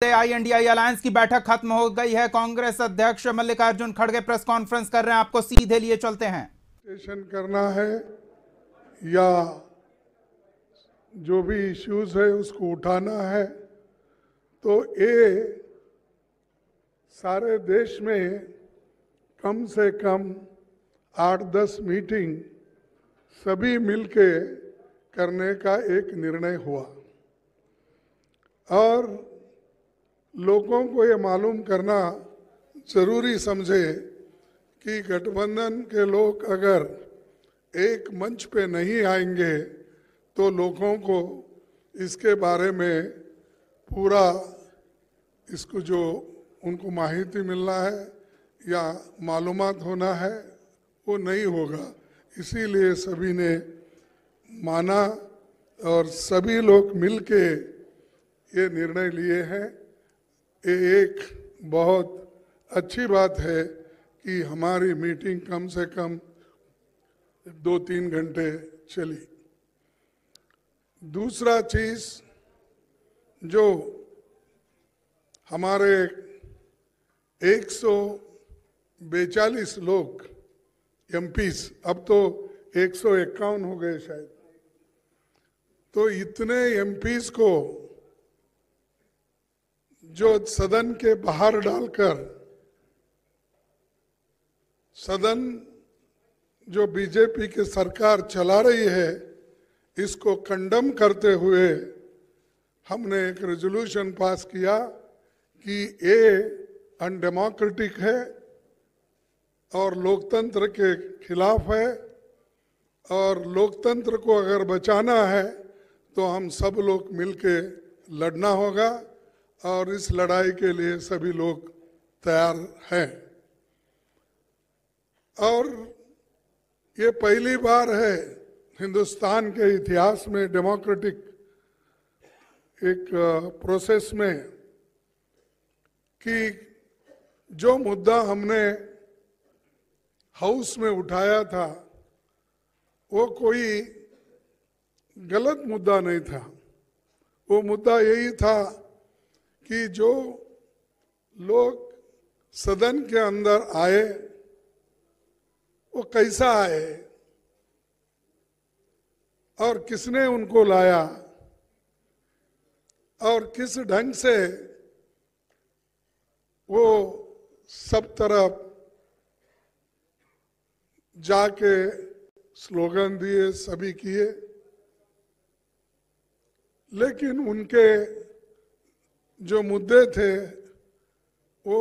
INDI alliance की बैठक खत्म हो गई है। कांग्रेस अध्यक्ष मल्लिकार्जुन खड़गे प्रेस कॉन्फ्रेंस कर रहे हैं, आपको सीधे लिए चलते हैं। स्टेशन करना है या जो भी इश्यूज है उसको उठाना है, तो ये सारे देश में कम से कम 8-10 मीटिंग सभी मिलके करने का एक निर्णय हुआ और लोगों को ये मालूम करना जरूरी समझे कि गठबंधन के लोग अगर एक मंच पे नहीं आएंगे तो लोगों को इसके बारे में पूरा इसको जो उनको माहिती मिलना है या मालूमात होना है वो नहीं होगा। इसीलिए सभी ने माना और सभी लोग मिलके ये निर्णय लिए हैं। ये एक बहुत अच्छी बात है कि हमारी मीटिंग कम से कम 2-3 घंटे चली। दूसरा चीज, जो हमारे 142 लोग MPs, अब तो 151 हो गए शायद, तो इतने MPs को जो सदन के बाहर डालकर सदन जो बीजेपी की सरकार चला रही है इसको कंडम करते हुए हमने एक रेजोल्यूशन पास किया कि ये अनडेमोक्रेटिक है और लोकतंत्र के खिलाफ है और लोकतंत्र को अगर बचाना है तो हम सब लोग मिलके लड़ना होगा और इस लड़ाई के लिए सभी लोग तैयार हैं। और ये पहली बार है हिंदुस्तान के इतिहास में डेमोक्रेटिक एक प्रोसेस में कि जो मुद्दा हमने हाउस में उठाया था वो कोई गलत मुद्दा नहीं था। वो मुद्दा यही था कि जो लोग सदन के अंदर आए वो कैसा आए और किसने उनको लाया और किस ढंग से वो सब तरफ जाके स्लोगन दिए, सभी किए, लेकिन उनके जो मुद्दे थे वो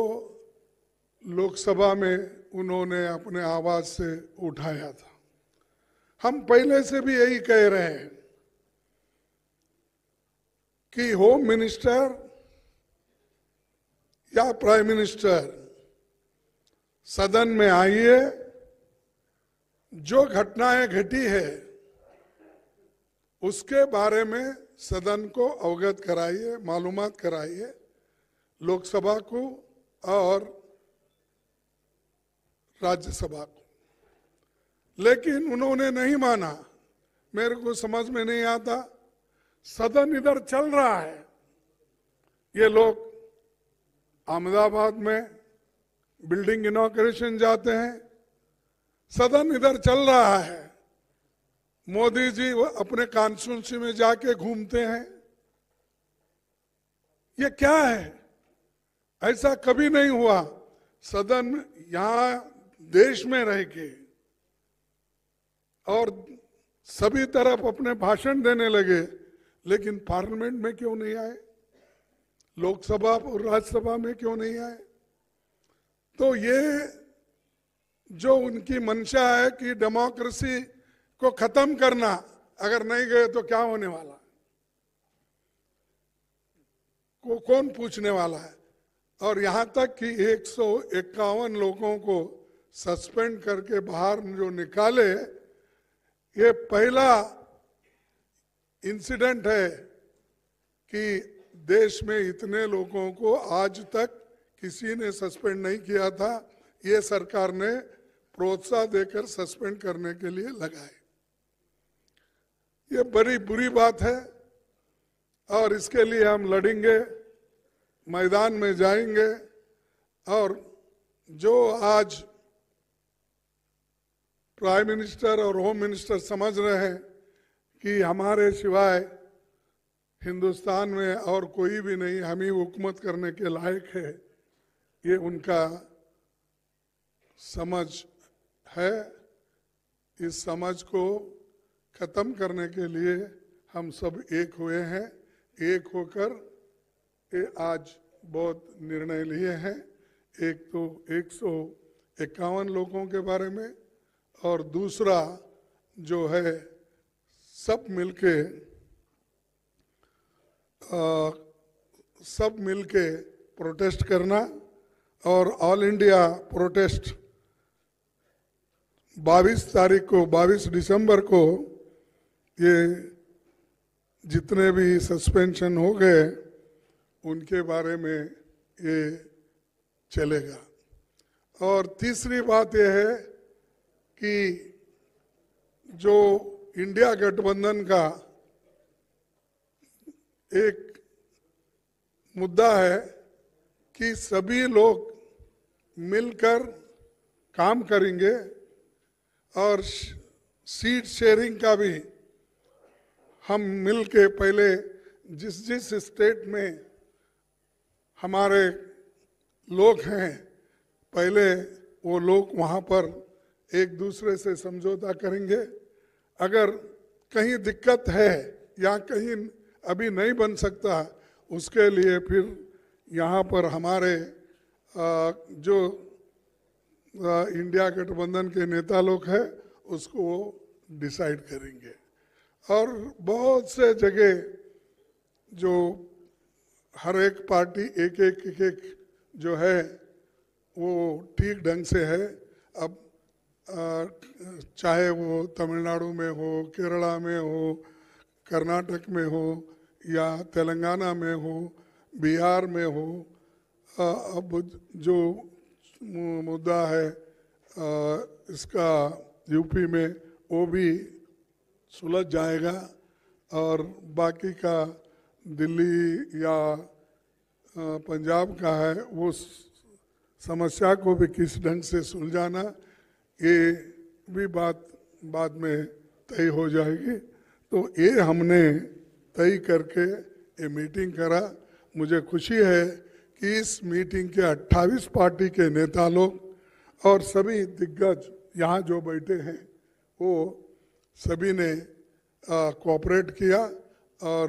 लोकसभा में उन्होंने अपने आवाज से उठाया था। हम पहले से भी यही कह रहे हैं कि होम मिनिस्टर या प्राइम मिनिस्टर सदन में आइए, जो घटनाएं घटी है उसके बारे में सदन को अवगत कराइए, मालूमात कराइए लोकसभा को और राज्यसभा को। लेकिन उन्होंने नहीं माना। मेरे को समझ में नहीं आता, सदन इधर चल रहा है, ये लोग अहमदाबाद में बिल्डिंग इनॉग्रेशन जाते हैं, सदन इधर चल रहा है, मोदी जी अपने कॉन्स्टिट्यूंसी में जाके घूमते हैं। ये क्या है? ऐसा कभी नहीं हुआ। सदन यहां देश में रह के और सभी तरफ अपने भाषण देने लगे, लेकिन पार्लियामेंट में क्यों नहीं आए? लोकसभा और राज्यसभा में क्यों नहीं आए? तो ये जो उनकी मंशा है कि डेमोक्रेसी को खत्म करना, अगर नहीं गए तो क्या होने वाला को कौन पूछने वाला है? और यहां तक कि 151 लोगों को सस्पेंड करके बाहर जो निकाले, ये पहला इंसिडेंट है कि देश में इतने लोगों को आज तक किसी ने सस्पेंड नहीं किया था। ये सरकार ने प्रोत्साहन देकर सस्पेंड करने के लिए लगाए। ये बड़ी बुरी बात है और इसके लिए हम लड़ेंगे। मैदान में जाएंगे और जो आज प्राइम मिनिस्टर और होम मिनिस्टर समझ रहे हैं कि हमारे सिवाय हिंदुस्तान में और कोई भी नहीं, हम ही हुकूमत करने के लायक है, ये उनका समझ है। इस समझ को खत्म करने के लिए हम सब एक हुए हैं। एक होकर ये आज बहुत निर्णय लिए हैं। एक तो 151 लोगों के बारे में, और दूसरा जो है सब मिलके प्रोटेस्ट करना, और ऑल इंडिया प्रोटेस्ट 22 दिसंबर को ये जितने भी सस्पेंशन हो गए उनके बारे में ये चलेगा। और तीसरी बात यह है कि जो इंडिया गठबंधन का एक मुद्दा है कि सभी लोग मिलकर काम करेंगे, और सीट शेयरिंग का भी हम मिलके पहले जिस स्टेट में हमारे लोग हैं, पहले वो लोग वहाँ पर एक दूसरे से समझौता करेंगे। अगर कहीं दिक्कत है या कहीं अभी नहीं बन सकता, उसके लिए फिर यहाँ पर हमारे जो इंडिया गठबंधन के नेता लोग हैं उसको डिसाइड करेंगे। और बहुत से जगह जो हर एक पार्टी एक जो है वो ठीक ढंग से है। अब चाहे वो तमिलनाडु में हो, केरला में हो, कर्नाटक में हो, या तेलंगाना में हो, बिहार में हो, अब जो मुद्दा है इसका यूपी में, वो भी सुलझ जाएगा। और बाकी का दिल्ली या पंजाब का है, वो समस्या को भी किस ढंग से सुलझाना, ये भी बात बाद में तय हो जाएगी। तो ये हमने तय करके ये मीटिंग करा। मुझे खुशी है कि इस मीटिंग के 28 पार्टी के नेता लोग और सभी दिग्गज यहाँ जो बैठे हैं वो सभी ने कोऑपरेट किया, और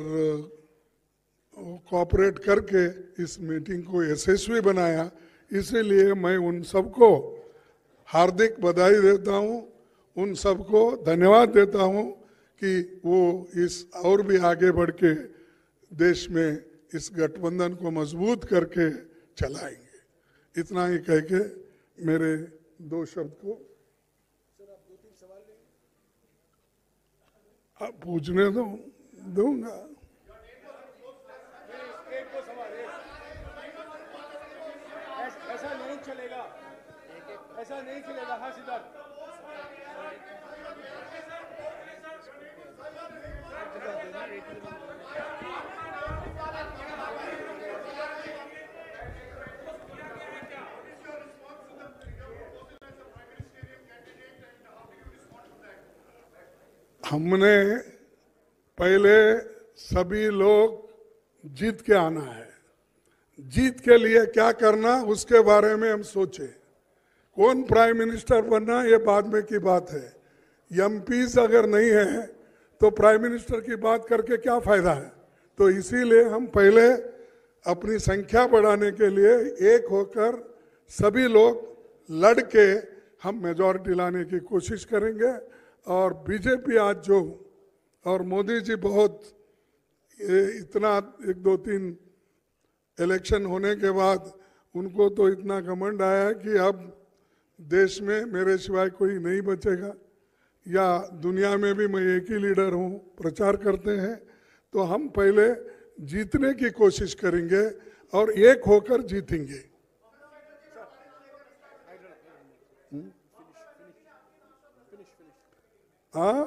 कोऑपरेट करके इस मीटिंग को यशस्वी बनाया। इसीलिए मैं उन सबको हार्दिक बधाई देता हूँ, उन सबको धन्यवाद देता हूँ कि वो इस और भी आगे बढ़ के देश में इस गठबंधन को मजबूत करके चलाएंगे। इतना ही कह के मेरे 2 शब्द को आप पूछने दूंगा। ऐसा नहीं चलेगा, ऐसा नहीं चलेगा। हाँ सिद्धार्थ, हमने पहले सभी लोग जीत के आना है। जीत के लिए क्या करना उसके बारे में हम सोचे। कौन प्राइम मिनिस्टर बनना ये बाद में की बात है। एमपीज अगर नहीं है तो प्राइम मिनिस्टर की बात करके क्या फायदा है। तो इसीलिए हम पहले अपनी संख्या बढ़ाने के लिए एक होकर सभी लोग लड़ के हम मेजॉरिटी लाने की कोशिश करेंगे। और बीजेपी आज जो, और मोदी जी बहुत इतना 1-2-3 इलेक्शन होने के बाद उनको तो इतना घमंड आया कि अब देश में मेरे सिवाय कोई नहीं बचेगा, या दुनिया में भी मैं एक ही लीडर हूँ, प्रचार करते हैं। तो हम पहले जीतने की कोशिश करेंगे और एक होकर जीतेंगे। हाँ,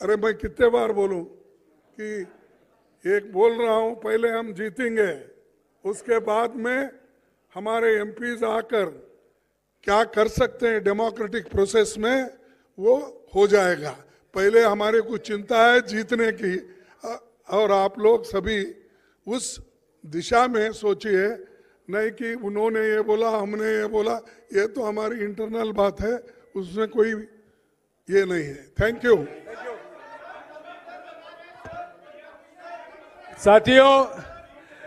अरे मैं कितने बार बोलूं कि एक बोल रहा हूं, पहले हम जीतेंगे, उसके बाद में हमारे एमपीज आकर क्या कर सकते हैं डेमोक्रेटिक प्रोसेस में वो हो जाएगा। पहले हमारे को चिंता है जीतने की, और आप लोग सभी उस दिशा में सोचिए, नहीं कि उन्होंने ये बोला हमने ये बोला, ये तो हमारी इंटरनल बात है, उसमें कोई ये नहीं है। Thank you.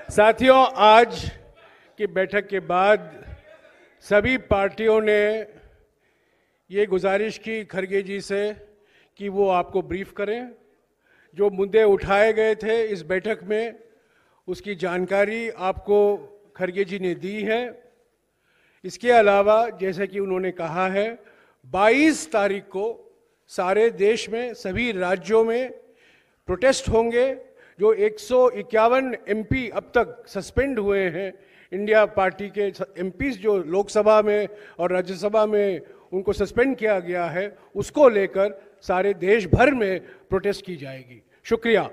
साथियों आज की बैठक के बाद सभी पार्टियों ने ये गुजारिश की खड़गे जी से कि वो आपको ब्रीफ करें, जो मुद्दे उठाए गए थे इस बैठक में उसकी जानकारी आपको खड़गे जी ने दी है। इसके अलावा जैसे कि उन्होंने कहा है 22 तारीख को सारे देश में सभी राज्यों में प्रोटेस्ट होंगे। जो 151 एमपी अब तक सस्पेंड हुए हैं, इंडिया पार्टी के एमपीज जो लोकसभा में और राज्यसभा में उनको सस्पेंड किया गया है, उसको लेकर सारे देश भर में प्रोटेस्ट की जाएगी। शुक्रिया।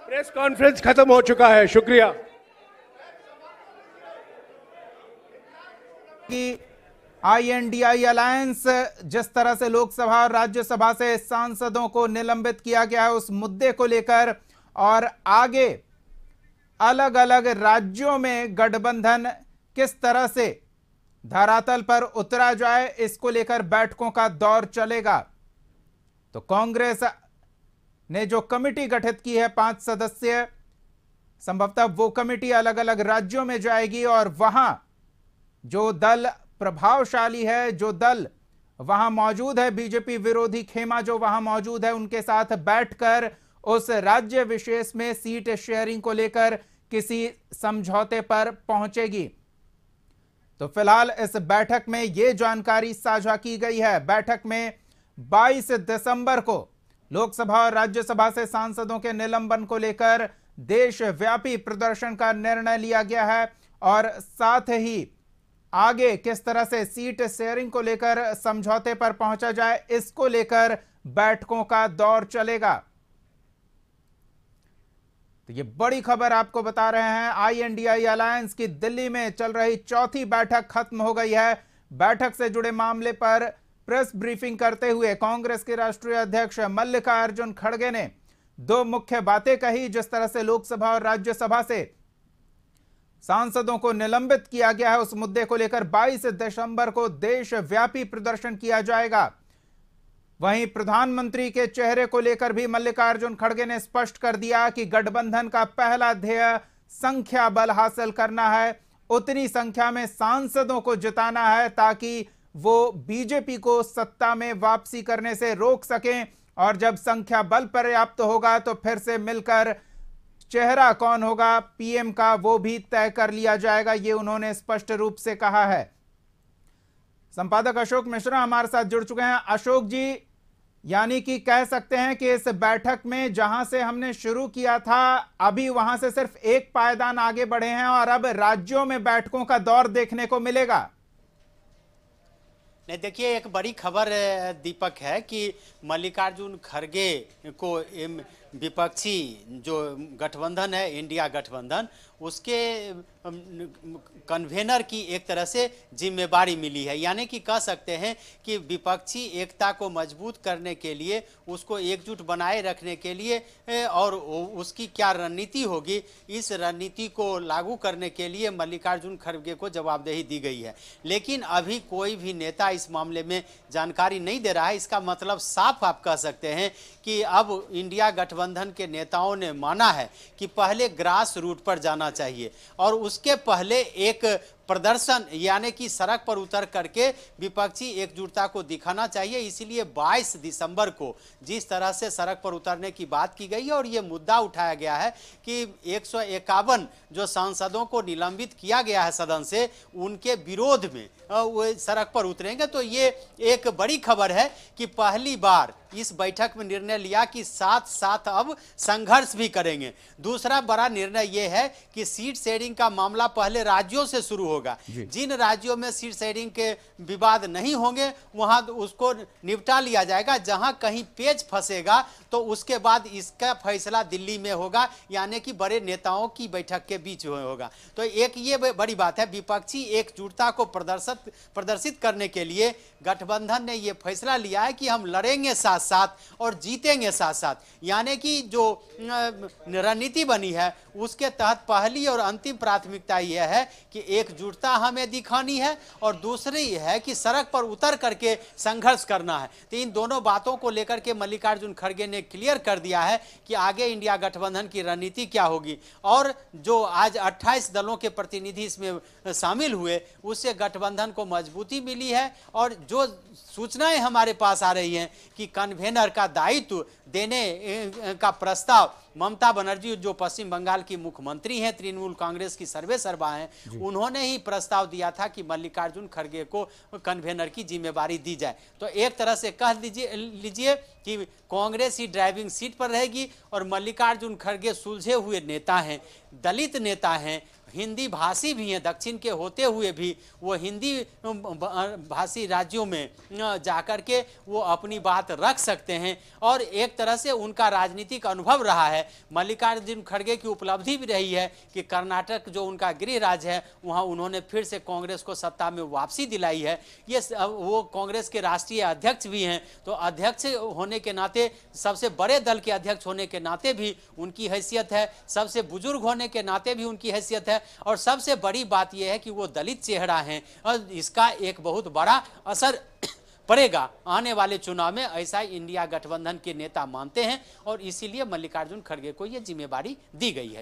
प्रेस कॉन्फ्रेंस खत्म हो चुका है। शुक्रिया। कि INDI अलायंस जिस तरह से लोकसभा और राज्यसभा से सांसदों को निलंबित किया गया है उस मुद्दे को लेकर, और आगे अलग अलग राज्यों में गठबंधन किस तरह से धरातल पर उतरा जाए, इसको लेकर बैठकों का दौर चलेगा। तो कांग्रेस ने जो कमेटी गठित की है 5 सदस्यीय, संभवतः वो कमेटी अलग अलग राज्यों में जाएगी और वहां जो दल प्रभावशाली है, जो दल वहां मौजूद है, बीजेपी विरोधी खेमा जो वहां मौजूद है, उनके साथ बैठकर उस राज्य विशेष में सीट शेयरिंग को लेकर किसी समझौते पर पहुंचेगी। तो फिलहाल इस बैठक में यह जानकारी साझा की गई है। बैठक में 22 दिसंबर को लोकसभा और राज्यसभा से सांसदों के निलंबन को लेकर देशव्यापी प्रदर्शन का निर्णय लिया गया है, और साथ ही आगे किस तरह से सीट शेयरिंग को लेकर समझौते पर पहुंचा जाए, इसको लेकर बैठकों का दौर चलेगा। तो ये बड़ी खबर आपको बता रहे हैं। INDI अलायंस की दिल्ली में चल रही चौथी बैठक खत्म हो गई है। बैठक से जुड़े मामले पर प्रेस ब्रीफिंग करते हुए कांग्रेस के राष्ट्रीय अध्यक्ष मल्लिकार्जुन खड़गे ने 2 मुख्य बातें कही। जिस तरह से लोकसभा और राज्यसभा से सांसदों को निलंबित किया गया है, उस मुद्दे को लेकर 22 दिसंबर को देशव्यापी प्रदर्शन किया जाएगा। वहीं प्रधानमंत्री के चेहरे को लेकर भी मल्लिकार्जुन खड़गे ने स्पष्ट कर दिया कि गठबंधन का पहला ध्येय संख्या बल हासिल करना है, उतनी संख्या में सांसदों को जिताना है ताकि वो बीजेपी को सत्ता में वापसी करने से रोक सकें, और जब संख्या बल पर्याप्त होगा तो फिर से मिलकर चेहरा कौन होगा पीएम का वो भी तय कर लिया जाएगा, ये उन्होंने स्पष्ट रूप से कहा है। संपादक अशोक मिश्रा हमारे साथ जुड़ चुके हैं। अशोक जी, यानी कि कह सकते हैं कि इस बैठक में जहां से हमने शुरू किया था, अभी वहां से सिर्फ एक पायदान आगे बढ़े हैं और अब राज्यों में बैठकों का दौर देखने को मिलेगा। नहीं, देखिए एक बड़ी खबर दीपक है कि मल्लिकार्जुन खड़गे को विपक्षी जो गठबंधन है, इंडिया गठबंधन, उसके कन्वेनर की एक तरह से जिम्मेदारी मिली है। यानी कि कह सकते हैं कि विपक्षी एकता को मजबूत करने के लिए, उसको एकजुट बनाए रखने के लिए और उसकी क्या रणनीति होगी, इस रणनीति को लागू करने के लिए मल्लिकार्जुन खड़गे को जवाबदेही दी गई है। लेकिन अभी कोई भी नेता इस मामले में जानकारी नहीं दे रहा है। इसका मतलब साफ आप कह सकते हैं कि अब इंडिया गठबंधन के नेताओं ने माना है कि पहले ग्रास रूट पर जाना चाहिए और उसके पहले एक प्रदर्शन यानी कि सड़क पर उतर करके विपक्षी एकजुटता को दिखाना चाहिए। इसीलिए 22 दिसंबर को जिस तरह से सड़क पर उतरने की बात की गई है और ये मुद्दा उठाया गया है कि 151 जो सांसदों को निलंबित किया गया है सदन से, उनके विरोध में वो सड़क पर उतरेंगे। तो ये एक बड़ी खबर है कि पहली बार इस बैठक में निर्णय लिया कि साथ साथ अब संघर्ष भी करेंगे। दूसरा बड़ा निर्णय यह है कि सीट शेयरिंग का मामला पहले राज्यों से शुरू होगा। जिन राज्यों में सीट शेयरिंग के विवाद नहीं होंगे वहां उसको निपटा लिया जाएगा। जहां कहीं पेच फंसेगा तो उसके बाद इसका फैसला दिल्ली में होगा, यानी कि बड़े नेताओं की बैठक के बीच होगा। तो एक ये बड़ी बात है, विपक्षी एकजुटता को प्रदर्शित करने के लिए गठबंधन ने यह फैसला लिया है कि हम लड़ेंगे साथ साथ और जीतेंगे साथ साथ। यानी कि जो रणनीति बनी है उसके तहत पहली और अंतिम प्राथमिकता यह है कि एकजुटता हमें दिखानी है और दूसरी है कि सड़क पर उतर करके संघर्ष करना है। तो इन दोनों बातों को लेकर के मल्लिकार्जुन खड़गे ने क्लियर कर दिया है कि आगे इंडिया गठबंधन की रणनीति क्या होगी। और जो आज 28 दलों के प्रतिनिधि इसमें शामिल हुए उससे गठबंधन को मजबूती मिली है। और जो सूचनाएं हमारे पास आ रही हैं कि कन्वेनर का दायित्व देने का प्रस्ताव ममता बनर्जी जो पश्चिम बंगाल की मुख्यमंत्री हैं, तृणमूल कांग्रेस की सर्वेसर्वा हैं, उन्होंने ही प्रस्ताव दिया था कि मल्लिकार्जुन खड़गे को कन्वेनर की जिम्मेवारी दी जाए। तो एक तरह से कह लीजिए कि कांग्रेस ही ड्राइविंग सीट पर रहेगी और मल्लिकार्जुन खड़गे सुलझे हुए नेता हैं, दलित नेता हैं, हिंदी भाषी भी हैं। दक्षिण के होते हुए भी वो हिंदी भाषी राज्यों में जाकर के वो अपनी बात रख सकते हैं और एक तरह से उनका राजनीतिक अनुभव रहा है। मल्लिकार्जुन खड़गे की उपलब्धि भी रही है कि कर्नाटक जो उनका गृह राज्य है वहाँ उन्होंने फिर से कांग्रेस को सत्ता में वापसी दिलाई है। ये वो कांग्रेस के राष्ट्रीय अध्यक्ष भी हैं, तो अध्यक्ष होने के नाते, सबसे बड़े दल के अध्यक्ष होने के नाते भी उनकी हैसियत है, सबसे बुजुर्ग होने के नाते भी उनकी हैसियत है और सबसे बड़ी बात यह है कि वो दलित चेहरा हैं और इसका एक बहुत बड़ा असर पड़ेगा आने वाले चुनाव में, ऐसा इंडिया गठबंधन के नेता मानते हैं और इसीलिए मल्लिकार्जुन खड़गे को यह जिम्मेदारी दी गई है।